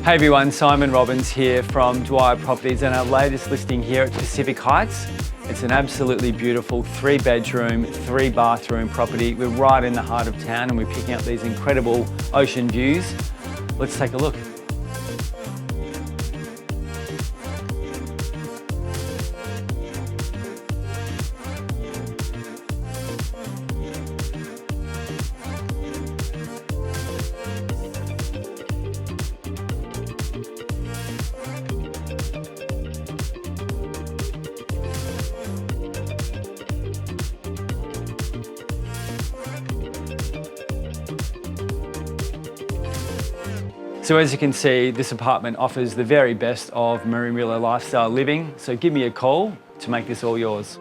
Hey everyone, Simon Robbins here from Dwyer Properties and our latest listing here at Pacific Heights. It's an absolutely beautiful 3-bedroom, 3-bathroom property. We're right in the heart of town and we're picking up these incredible ocean views. Let's take a look. So as you can see, this apartment offers the very best of Merimbula lifestyle living. So give me a call to make this all yours.